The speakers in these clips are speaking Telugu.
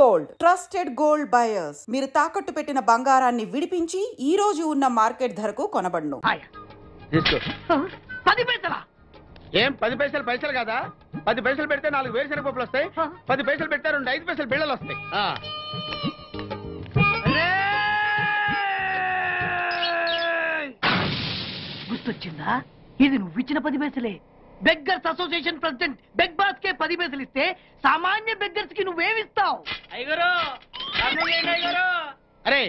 Gold, trusted gold buyers. మీరు తాకట్టు పెట్టిన బంగారాన్ని విడిపించి ఈ రోజు ఉన్న మార్కెట్ ధరకు కొనబడును. ఏం 10 పైసలు పైసలు కదా? 10 పైసలు పెడితే 4 వేరుశనగ పప్పులు వస్తాయి. 10 పైసలు పెడితే 2 5 పైసలు బిళ్ళలు వస్తాయి. గుర్తొచ్చిందా? ఇది నువ్వు ఇచ్చిన 10 పైసలే. Beggars association president beg boss కే 10 పైసలు ఇస్తే సామాన్య బెగ్గర్స్ కి నువ్వేమిస్తావు? అరే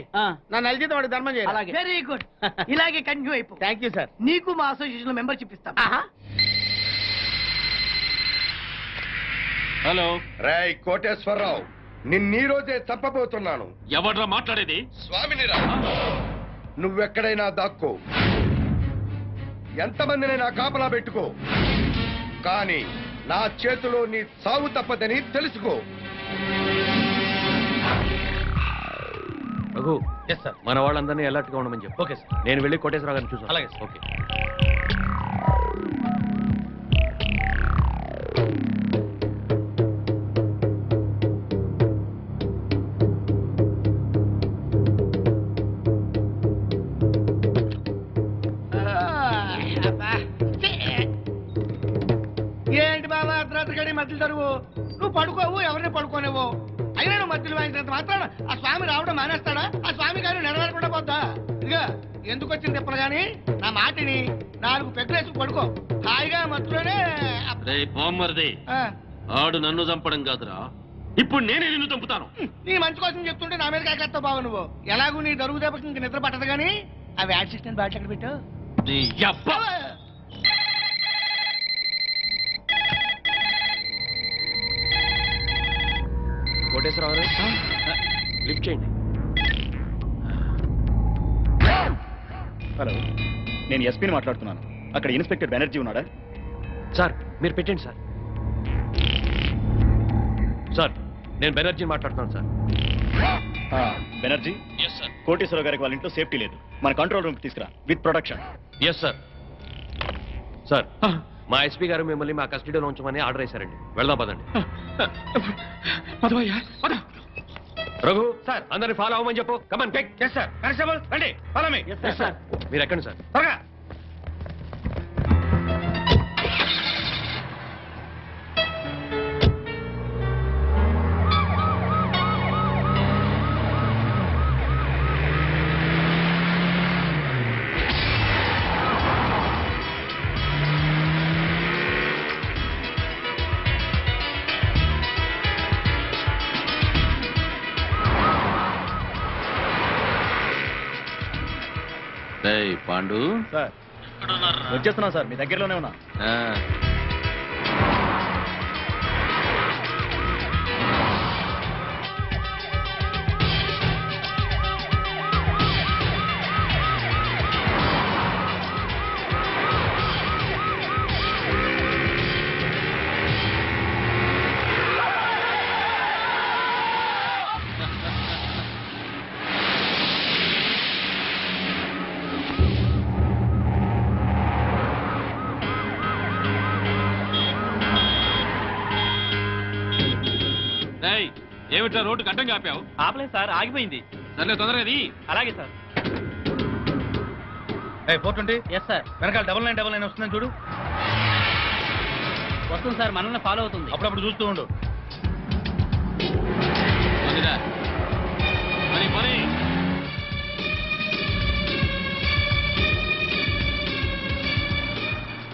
నా నల్జిత వాడికి ధర్మం చేయాలి. Very good. ఇలాగే కంటిన్యూ అయిపో. Thank you sir. నీకు మా అసోసియేషన్ లో మెంబర్షిప్ ఇస్తాం. హలో రాయ్ కోటేశ్వరరావు, నిన్నీ రోజే చంపబోతున్నాను. ఎవడ్రా మాట్లాడేది? స్వామినిరా, నువ్వెక్కడైనా దాక్కో, ఎంతమందినైనా కాపలా పెట్టుకో, కానీ నా చేతిలో నీ సావు తప్పదని తెలుసుకో. రఘు, ఎస్ సార్, మన వాళ్ళందరినీ అలర్ట్ గా ఉండమని చెప్పు. Okay sir. నేను వెళ్ళి కోటేశ్వరరావు గారిని చూసాను. అలాగే సార్. ఓకే. ఏంటి బాబా అర్ధరాత్రి గడి మధ్యలో తరువు? నువ్వు పడుకోవు, ఎవరిని పడుకోనేవో. అయినా నువ్వు మధ్యలో వాయించినంత మాత్రాన ఆ స్వామి రావడం మానేస్తాడా? ఆ స్వామి గారు నెరవేరకుండా పోద్దా? ఇదిగా ఎందుకు వచ్చింది తిప్పలు గాని నా మాటిని 4 పెగ్గులేసి పడుకో. హాయిగా మధ్యలోనే ఆడు నన్ను చంపడం కాదురా, ఇప్పుడు నేనే నిన్ను చంపుతాను. నీ మంచి కోసం చెప్తుంటే నా మీద కాకేస్తావు బాబు నువ్వు. ఎలాగూ నీ దరుగు దెబ్బకి ఇంక నిద్ర పట్టదు గాని ఆ వ్యాట్ సిస్టెంట్ బ్యాట్ ఎక్కడ పెట్టావు? కోటేశ్వరరావు గారు లిఫ్ట్ చేయండి. హలో, నేను ఎస్పీని మాట్లాడుతున్నాను. అక్కడ ఇన్స్పెక్టర్ బెనర్జీ ఉన్నాడా? సార్ మీరు పెట్టండి సార్. సార్ నేను బెనర్జీని మాట్లాడుతున్నాను సార్. బెనర్జీ, కోటేశ్వరరావు గారికి వాళ్ళ ఇంట్లో సేఫ్టీ లేదు. మన కంట్రోల్ రూమ్కి తీసుకురా with protection. Yes sir. Sir మా ఎస్పీ గారు మిమ్మల్ని మా కస్టడీలో ఉంచమని ఆర్డర్ వేశారండి. వెళ్దాం పదండి. రఘు సార్, అందరిని ఫాలో అవ్వమని చెప్పు. Come on take. Yes sir. Constable రండి, ఫాలో మీ. Yes sir. మీరు ఎక్కండి సార్. త్వరగా. పాండు సార్, వచ్చేస్తున్నా సార్, మీ దగ్గరలోనే ఉన్నా. ఏమిట్రా రోడ్డు కట్టంగా ఆపావు? ఆపలేదు సార్, ఆగిపోయింది. సర్లే తొందరది. అలాగే సార్. 420. Yes sir. వెనకాల 9999 వస్తుందని చూడు. వస్తుంది సార్, మనల్ని ఫాలో అవుతుంది. అప్పుడప్పుడు చూస్తూ ఉండు.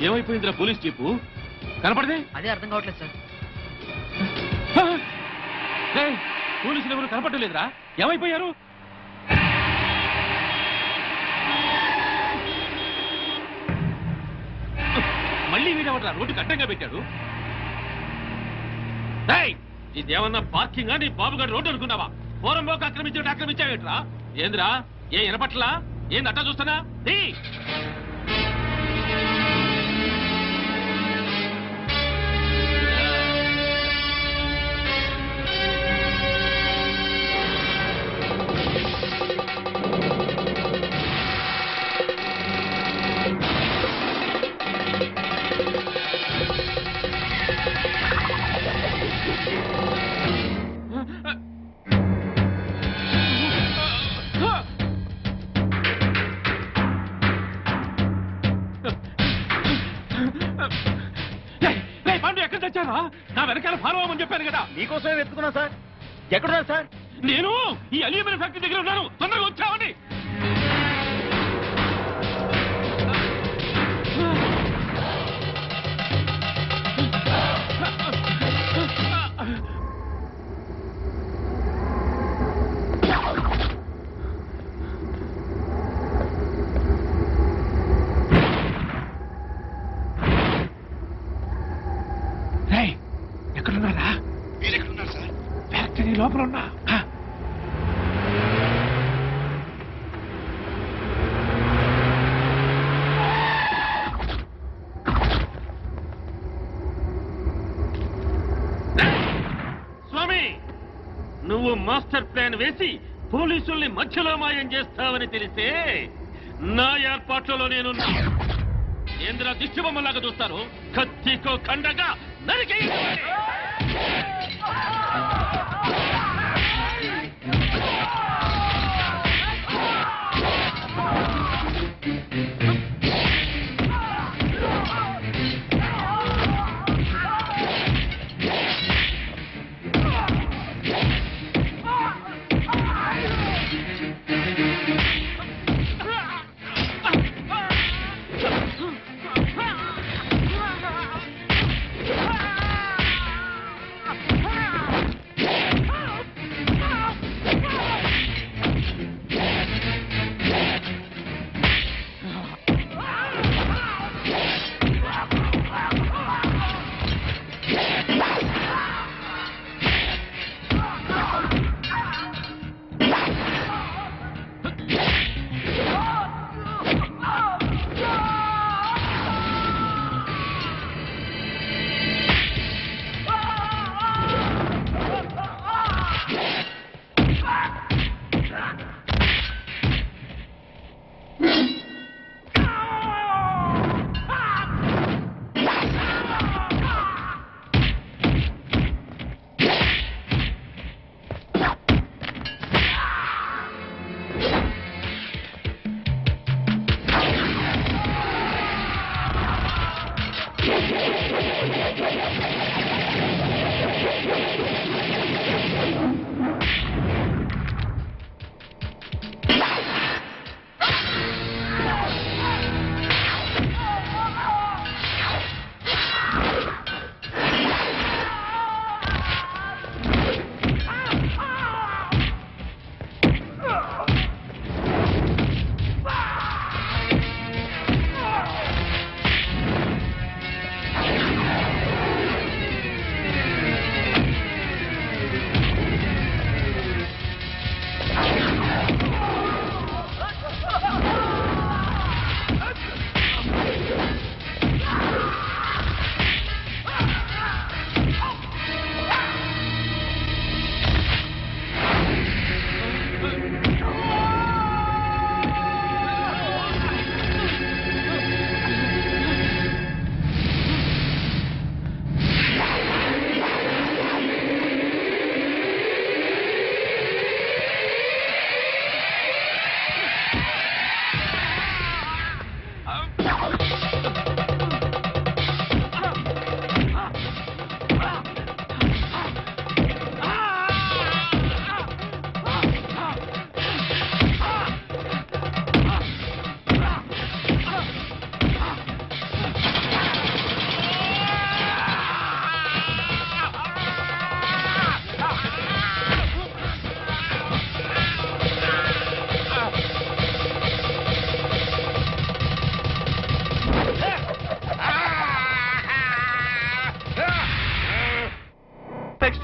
ఏమైపోయిందిరా పోలీస్ జీపు? కనపడదే? అదే అర్థం కావట్లేదు సార్. పోలీసులు ఎవరు కనపడలేదురా? ఏమైపోయారు? మళ్ళీ వీడెవడ్రా రోడ్డు అడ్డంగా పెట్టాడు? ఇదేమన్నా పార్కింగా? నీ బాబుగారు రోడ్డు అనుకున్నావా? పూరంబోకు ఆక్రమించావేట్రా? ఏంద్రా, ఏ వినపట్లా? ఏంది అట్టా చూస్తానా? నా వెనకాల ఫాలో అవ్వమని చెప్పాను కదా. మీకోసమే వెతుకున్నా సార్. ఎక్కడున్నారు సార్? నేను ఈ అల్యూమినియం ఫ్యాక్టరీ దగ్గర ఉన్నాను. తొందరగా వచ్చావండి. ఎక్కడున్నారా? మీరెక్కడున్నారు సార్? ఫ్యాక్టరీ లోపల ఉన్నా. స్వామి, నువ్వు మాస్టర్ ప్లాన్ వేసి పోలీసుల్ని మధ్యలో మాయం చేస్తావని తెలిసే నా ఏర్పాట్లలో నేను ఏంద్ర దిష్టిబొమ్మలాగా చూస్తాను. కత్తికో ఖండగా నరికేయాలి.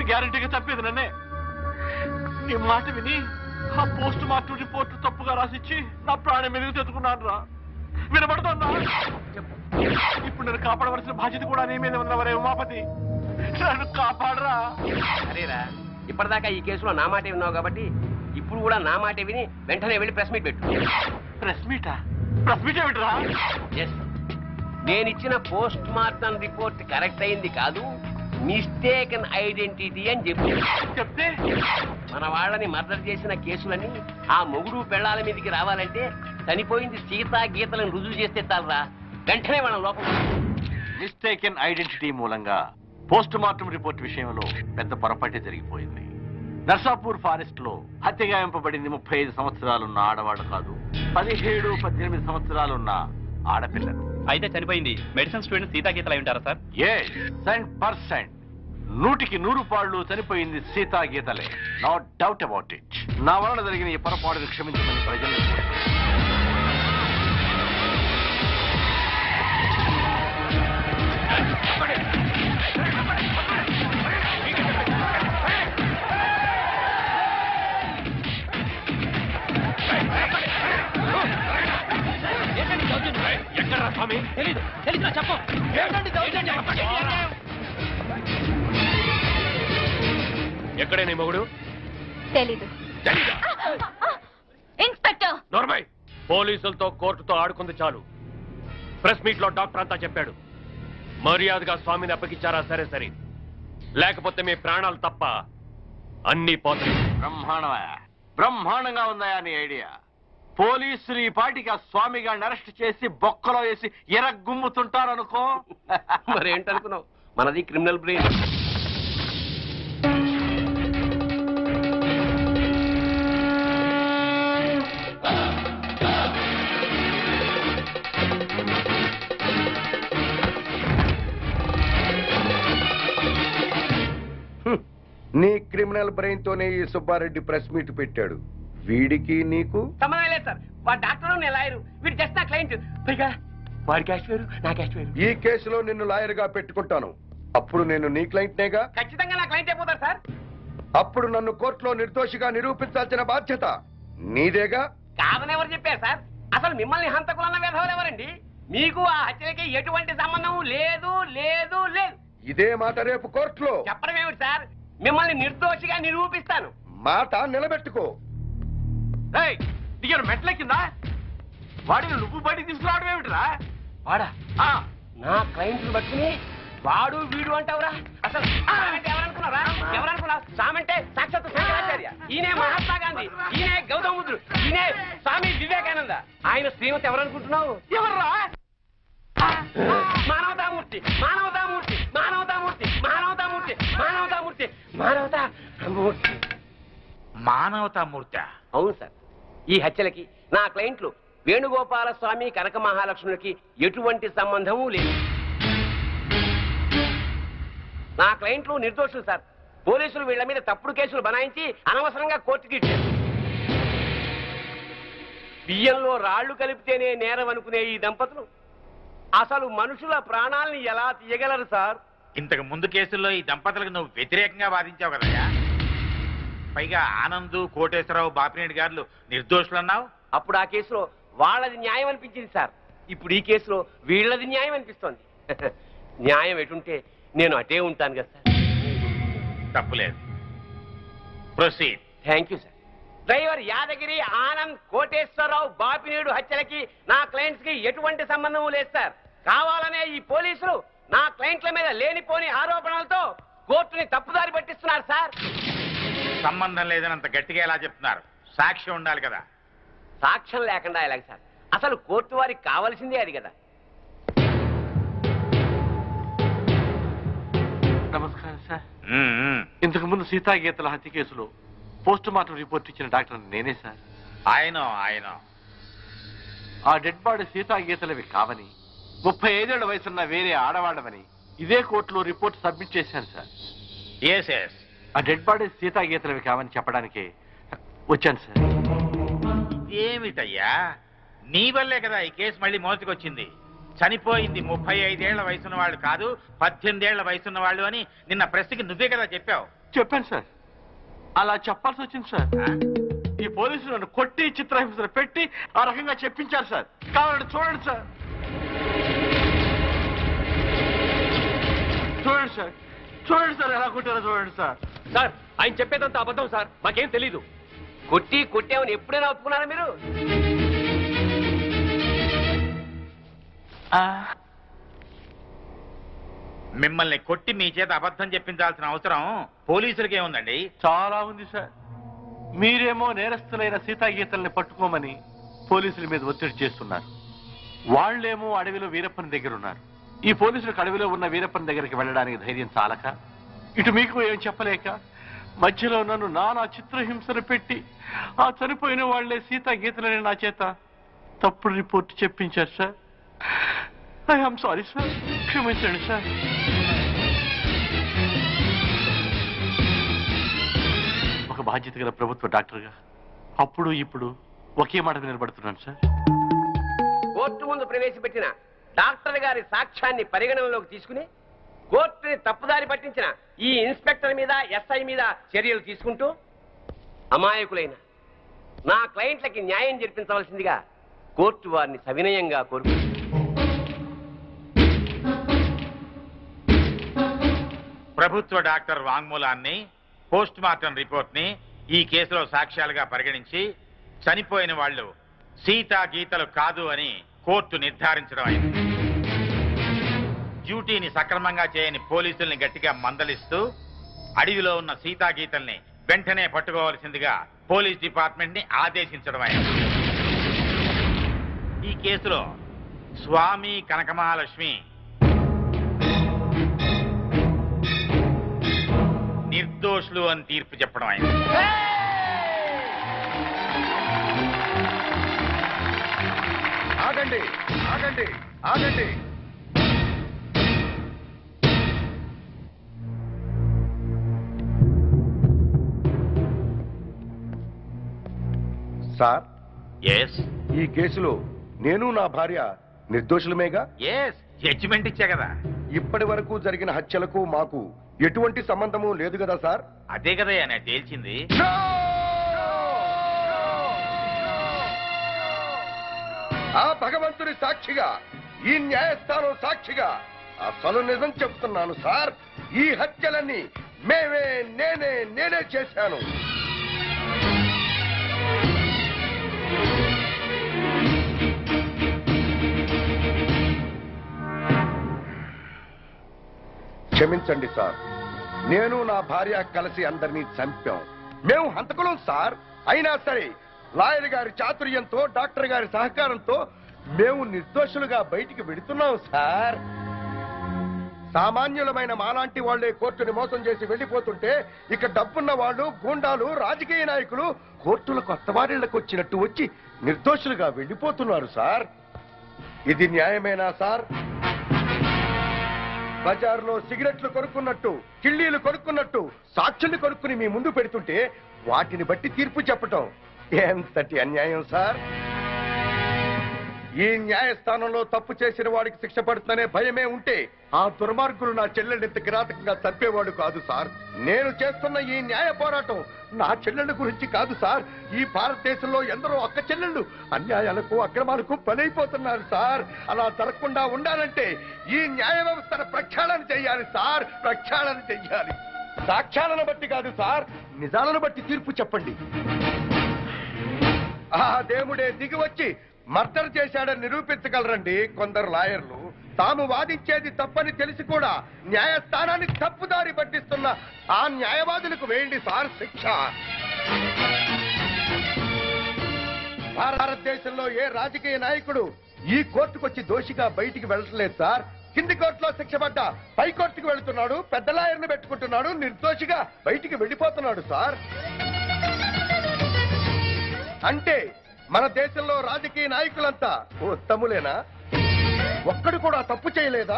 గ్యారంటీగా తప్పేది నన్నే. నీ మాట విని ఆ పోస్ట్ మార్టం రిపోర్ట్ తప్పుగా రాసిచ్చి నా ప్రాణం మీద తెచ్చుకున్నాను రా. వినబడుతుందా? ఇప్పుడు నేను కాపాడవలసిన బాధ్యత కూడా నీ మీద ఉన్నవరే ఉమాపతి. నన్ను కాపాడరా. సరేరా, ఇప్పటిదాకా ఈ కేసులో నా మాటే ఉన్నావు కాబట్టి ఇప్పుడు కూడా నా మాటే విని వెంటనే వెళ్ళి ప్రెస్ మీట్ పెట్టు. ప్రెస్ మీటా? ప్రెస్ మీట్ ఏమిటరా? ఎస్, నేనిచ్చిన పోస్ట్ మార్టం రిపోర్ట్ కరెక్ట్ అయింది కాదు, మిస్టేకన్ ఐడెంటిటీ అని చెప్తే మన వాళ్ళని మర్డర్ చేసిన కేసులని ఆ మొగుడు పెళ్ళాల మీదకి రావాలంటే చనిపోయింది సీతా గీతలను రుజువు చేస్తే చాలరా. వెంటనే వాళ్ళ లోపల మిస్టేకన్ ఐడెంటిటీ మూలంగా పోస్ట్ మార్టం రిపోర్ట్ విషయంలో పెద్ద పొరపాటే జరిగిపోయింది. నర్సాపూర్ ఫారెస్ట్ లో హత్యగాయింపబడింది 35 సంవత్సరాలున్న ఆడవాడు కాదు, 17-18 సంవత్సరాలున్న ఆడపిల్లలు. అయితే చనిపోయింది మెడిసిన్ స్టూడెంట్ సీతాగీతలు అయి ఉంటారా సార్? 100%, 100కి 100 చనిపోయింది సీతాగీతలే. No doubt about it. నా వలన జరిగిన ఈ పొరపాటును క్షమించమని ప్రజలను ఎక్కడే నీ మొగుడు? తెలీదు. ఇన్స్పెక్టర్ నోర్మై, పోలీసులతో కోర్టుతో ఆడుకుంది చాలు. ప్రెస్ మీట్ లో డాక్టర్ అంతా చెప్పాడు. మర్యాదగా స్వామిని అప్పగించారా సరే సరే, లేకపోతే మీ ప్రాణాలు తప్ప అన్ని పోతాయి. బ్రహ్మాండంగా ఉందా నీ ఐడియా? పోలీసులు ఈ పాటికి ఆ స్వామి గారిని అరెస్ట్ చేసి బొక్కలో వేసి ఎరగుమ్ముతుంటారనుకో. మరేంటనుకున్నావు, మనది క్రిమినల్ బ్రెయిన్. నీ క్రిమినల్ బ్రెయిన్ తోనే ఈ సుబ్బారెడ్డి ప్రెస్ మీట్ పెట్టాడు. వీడికి నీకు సంబంధం లేదు సార్. వాడు డాక్టర్, నేను లాయరు. వీడు జస్ట్ నా క్లయింట్. పైగా వాడి క్యాష్ వేరు, నా క్యాష్ వేరు. ఈ కేసులో నిన్ను లాయర్ గా పెట్టుకుంటాను. అప్పుడు నేను నీ క్లయింట్నేగా. ఖచ్చితంగా నా క్లయింట్ అయిపోతారు సార్. అప్పుడు నన్ను కోర్టులో నిర్దోషిగా నిరూపించాల్సిన బాధ్యత నీదేగా. కాదని ఎవరు చెప్పారు సార్? అసలు మిమ్మల్ని హంతకులన్న విధవలు ఎవరండి? మీకు ఆ హత్యలకి ఎటువంటి సంబంధం లేదు లేదు లేదు. ఇదే మాట రేపు కోర్టులో చెప్పడం ఏమిటి సార్? మిమ్మల్ని నిర్దోషిగా నిరూపిస్తాను. మాట నిలబెట్టుకో. దిగారు మెట్ల కింద వాడిని నువ్వు బయటికి తీసుకురావడం ఏమిటిరా? వాడా? నా క్లయింట్ పట్టుకుని వాడు వీడు అంటావురా? అసలు ఎవరనుకున్నారా? ఎవరనుకున్నావు? సామంటే సాక్షాత్ శంకరాచార్య, ఈయనే మహాత్మా గాంధీ, ఈయనే గౌతమ బుద్ధుడు, ఈయనే స్వామి వివేకానంద. ఆయన శ్రీమతి ఎవరనుకుంటున్నావు? ఎవర్రా? మానవతామూర్తి, మానవతామూర్తి, మానవతామూర్తి, మానవతామూర్తి, మానవతామూర్తి, మానవతామూర్తి. మానవతామూర్తి? అవును సార్. ఈ హత్యలకి నా క్లయింట్లు వేణుగోపాల స్వామి, కనక మహాలక్ష్ములకి ఎటువంటి సంబంధము లేదు. నా క్లయింట్లు నిర్దోషులు సార్. పోలీసులు వీళ్ల మీద తప్పుడు కేసులు బనాయించి అనవసరంగా కోర్టుకి ఇచ్చారు. బియ్యంలో రాళ్లు కలిపితేనే నేరం అనుకునే ఈ దంపతులు అసలు మనుషుల ప్రాణాలని ఎలా తీయగలరు సార్? ఇంతకు ముందు కేసుల్లో ఈ దంపతులకు నువ్వు వ్యతిరేకంగా వాదించావు కదయ్యా. పైగా ఆనంద్, కోటేశ్వరరావు, బాపినేని గారు నిర్దోషులు అన్నావు. అప్పుడు ఆ కేసులో వాళ్ళది న్యాయం అనిపించింది సార్. ఇప్పుడు ఈ కేసులో వీళ్ళది న్యాయం అనిపిస్తోంది. న్యాయం ఎటుంటే నేను అటే ఉంటాను కదా సార్. తప్పులేదు. Proceed. Thank you sir. Driver Yadagiri, Anand, Koteswararao, Bapineedu హత్యలకి నా క్లయింట్స్ కి ఎటువంటి సంబంధం లేదు సార్. కావాలనే ఈ పోలీసులు నా క్లయింట్ల మీద లేనిపోని ఆరోపణలతో కోర్టుని తప్పుదారి పట్టిస్తున్నారు సార్. సంబంధం లేదని అంత గట్టిగా ఎలా చెప్తున్నారు? సాక్ష్యం ఉండాలి కదా. సాక్ష్యం లేకుండా ఎలాగ సార్? అసలు కోర్టు వారికి కావాల్సిందే అది కదా. నమస్కారం సార్. ఇంతకు ముందు సీతాగీతల హత్య కేసులో పోస్ట్ మార్టం రిపోర్ట్ ఇచ్చిన డాక్టర్ నేనే సార్. ఆయన ఆ డెడ్ బాడీ సీతాగీతలవి కావని, 35 ఏళ్ల వయసున్న వేరే ఆడవాడమని ఇదే కోర్టులో రిపోర్ట్ సబ్మిట్ చేశాను సార్. ఎస్. ఆ డెడ్ బాడీ సీతాగీతలవి కావని చెప్పడానికే వచ్చాను సార్. ఏమిటయ్యా, నీ వల్లే కదా ఈ కేసు మళ్ళీ మోసుకు వచ్చింది. చనిపోయింది 35 ఏళ్ల వయసున్న వాళ్ళు కాదు, 18 ఏళ్ల వయసున్న వాళ్ళు అని నిన్న ప్రెస్కి నువ్వే కదా చెప్పావు. చెప్పాను సార్. అలా చెప్పాల్సి వచ్చింది సార్. ఈ పోలీసులు నన్ను కొట్టి చిత్రహింసలు పెట్టి ఆ రకంగా చెప్పించారు సార్. కావాలంటే చూడండి సార్. చూడండి సార్, చూడండి సార్, ఎలా కొట్టారో చూడండి సార్. సార్ ఆయన చెప్పేదంత అబద్ధం సార్. మాకేం తెలీదు. కొట్టామని ఎప్పుడైనా ఒప్పుకున్నారా మీరు? మిమ్మల్ని కొట్టి మీ చేత అబద్ధం చెప్పించాల్సిన అవసరం పోలీసులకే ఉందండి. చాలా ఉంది సార్. మీరేమో నేరస్తులైన సీతాగీతల్ని పట్టుకోమని పోలీసుల మీద ఒత్తిడి చేస్తున్నారు. వాళ్ళేమో అడవిలో వీరప్పని దగ్గర ఉన్నారు. ఈ పోలీసులకు అడవిలో ఉన్న వీరప్పన్ దగ్గరికి వెళ్ళడానికి ధైర్యం చాలక, ఇటు మీకు ఏం చెప్పలేక మధ్యలో నన్ను నానా చిత్రహింసలు పెట్టి ఆ చనిపోయిన వాళ్లే సీతా గీతలని నా చేత తప్పుడు రిపోర్ట్ చెప్పించారు సార్. ఐఎమ్ సారీ సార్, క్షమించండి సార్. ఒక బాధ్యత గల ప్రభుత్వ డాక్టర్గా అప్పుడు ఇప్పుడు ఒకే మాట నిలబడుతున్నాను సార్. కోర్టు ముందు ప్రవేశపెట్టిన డాక్టర్ గారి సాక్ష్యాన్ని పరిగణనలోకి తీసుకుని కోర్టుని తప్పుదారి పట్టించిన ఈ ఇన్స్పెక్టర్ మీద ఎస్ఐ మీద చర్యలు తీసుకుంటూ అమాయకులైన నా క్లయింట్లకి న్యాయం జరిపించవలసిందిగా కోర్టు వారిని సవినయంగా కోరుకుంటుంది. ప్రభుత్వ డాక్టర్ వాంగ్మూలాన్ని, పోస్ట్ మార్టం రిపోర్ట్ ని ఈ కేసులో సాక్ష్యాలుగా పరిగణించి చనిపోయిన వాళ్ళు సీతా గీతలు కాదు అని కోర్టు నిర్ధారించడం అయింది. డ్యూటీని సక్రమంగా చేయని పోలీసుల్ని గట్టిగా మందలిస్తూ అడవిలో ఉన్న సీతా గీతల్ని వెంటనే పట్టుకోవాల్సిందిగా పోలీస్ డిపార్ట్మెంట్ ని ఆదేశించడం అయింది. ఈ కేసులో స్వామి కనకమహాలక్ష్మి నిర్దోషులు అని తీర్పు చెప్పడం అయింది. ఆగండి ఆగండి ఆగండి. సార్, ఎస్ ఈ కేసులో నేను నా భార్య నిర్దోషులమేగా? ఎస్, జడ్జిమెంట్ ఇచ్చా కదా. ఇప్పటి వరకు జరిగిన హత్యలకు మాకు ఎటువంటి సంబంధము లేదు కదా సార్? అదే కదా నేను తేల్చింది. ఆ భగవంతుని సాక్షిగా, ఈ న్యాయస్థానం సాక్షిగా అసలు నిజం చెప్తున్నాను సార్. ఈ హత్యలన్నీ నేనే చేశాను. క్షమించండి సార్, నేను నా భార్య కలిసి అందరినీ చంపాం. మేము హంతకులం సార్. అయినా సరే లాయర్ గారి చాతుర్యంతో, డాక్టర్ గారి సహకారంతో మేము నిర్దోషులుగా బయటికి వెడుతున్నాం సార్. సామాన్యులమైన మాలాంటి వాళ్లే కోర్టుని మోసం చేసి వెళ్లిపోతుంటే ఇక డబ్బున్న వాళ్ళు, గూండాలు, రాజకీయ నాయకులు కోర్టుల కొత్త వారిళ్లకు వచ్చినట్టు వచ్చి నిర్దోషులుగా వెళ్లిపోతున్నారు సార్. ఇది న్యాయమేనా సార్? బజార్లో సిగరెట్లు కొనుక్కున్నట్టు, కిళ్ళీలు కొనుక్కున్నట్టు సాక్షుల్ని కొనుక్కుని మీ ముందు పెడుతుంటే వాటిని బట్టి తీర్పు చెప్పటం ఎంతటి అన్యాయం సార్. ఈ న్యాయస్థానంలో తప్పు చేసిన వాడికి శిక్ష పడుతుందనే భయమే ఉంటే ఆ దుర్మార్గులు నా చెల్లెల్ని ఇంత కిరాతకంగా చంపేవాడు కాదు సార్. నేను చేస్తున్న ఈ న్యాయ పోరాటం నా చెల్లెళ్ళ గురించి కాదు సార్. ఈ భారతదేశంలో ఎందరో అక్క చెల్లెళ్ళు అన్యాయాలకు, అక్రమాలకు బలైపోతున్నారు సార్. అలా జరగకుండా ఉండాలంటే ఈ న్యాయ వ్యవస్థను ప్రక్షాళన చెయ్యాలి సార్, ప్రక్షాళన చెయ్యాలి. సాక్ష్యాలను బట్టి కాదు సార్, నిజాలను బట్టి తీర్పు చెప్పండి. ఆ దేవుడే దిగి వచ్చి మర్డర్ చేశాడని నిరూపించగలరండి కొందరు లాయర్లు. తాము వాదించేది తప్పని తెలిసి కూడా న్యాయస్థానాన్ని తప్పుదారి పట్టిస్తున్న ఆ న్యాయవాదులకు వేయండి సార్ శిక్ష. భారతదేశంలో ఏ రాజకీయ నాయకుడు ఈ కోర్టుకొచ్చి దోషిగా బయటికి వెళ్ళట్లేదు సార్. కింది కోర్టులో శిక్ష పడ్డా పై కోర్టుకు వెళుతున్నాడు, పెద్ద లాయర్ని పెట్టుకుంటున్నాడు, నిర్దోషిగా బయటికి వెళ్ళిపోతున్నాడు సార్. అంటే మన దేశంలో రాజకీయ నాయకులంతా ఉత్తములేనా? ఒక్కడు కూడా తప్పు చేయలేదా?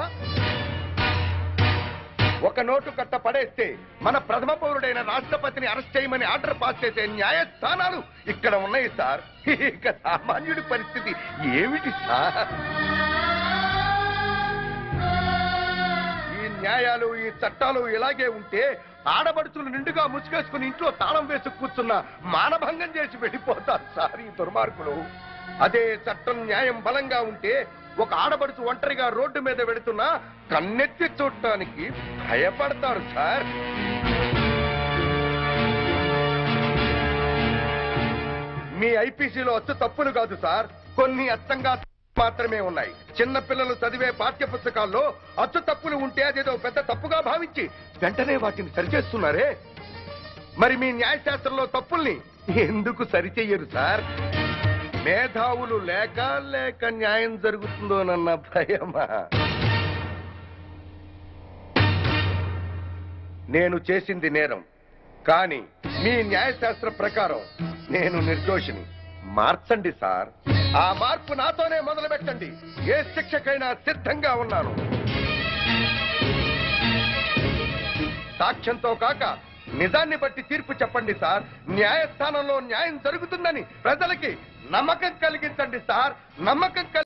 ఒక నోటు కట్ట పడేస్తే మన ప్రథమ పౌరుడైన రాష్ట్రపతిని అరెస్ట్ చేయమని ఆర్డర్ పాస్ చేసే న్యాయస్థానాలు ఇక్కడ ఉన్నాయి సార్. ఇక సామాన్యుడి పరిస్థితి ఏమిటి సార్? ఈ న్యాయాలు, ఈ చట్టాలు ఇలాగే ఉంటే ఆడబడుచులు నిండుగా ముసుగేసుకుని ఇంట్లో తాళం వేసి కూర్చున్న మానభంగం చేసి వెళ్ళిపోతారు సార్ ఈ దుర్మార్గులు. అదే చట్టం, న్యాయం బలంగా ఉంటే ఒక ఆడబడుచు ఒంటరిగా రోడ్డు మీద వెళుతున్నా కన్నెత్తి చూడటానికి భయపడతారు సార్. మీ ఐపీసీలో అచ్చు తప్పులు కాదు సార్, కొన్ని అచ్చంగా మాత్రమే ఉన్నాయి. చిన్న పిల్లలు చదివే పాఠ్య పుస్తకాల్లో అచ్చు తప్పులు ఉంటే అదేదో పెద్ద తప్పుగా భావించి వెంటనే వాటిని సరిచేస్తున్నారే. మరి మీ న్యాయశాస్త్రంలో తప్పుల్ని ఎందుకు సరిచెయ్యరు సార్? మేధావులు లేక న్యాయం జరుగుతుందోనన్న భయమా? నేను చేసింది నేరం, కానీ మీ న్యాయశాస్త్ర ప్రకారం నేను నిర్దోషిని. మార్చండి సార్. ఆ మార్పు నాతోనే మొదలు పెట్టండి. ఏ శిక్షకైనా సిద్ధంగా ఉన్నాను. సాక్ష్యంతో కాక నిజాన్ని బట్టి తీర్పు చెప్పండి సార్. న్యాయస్థానంలో న్యాయం జరుగుతుందని ప్రజలకి నమ్మకం కలిగించండి సార్. నమ్మకం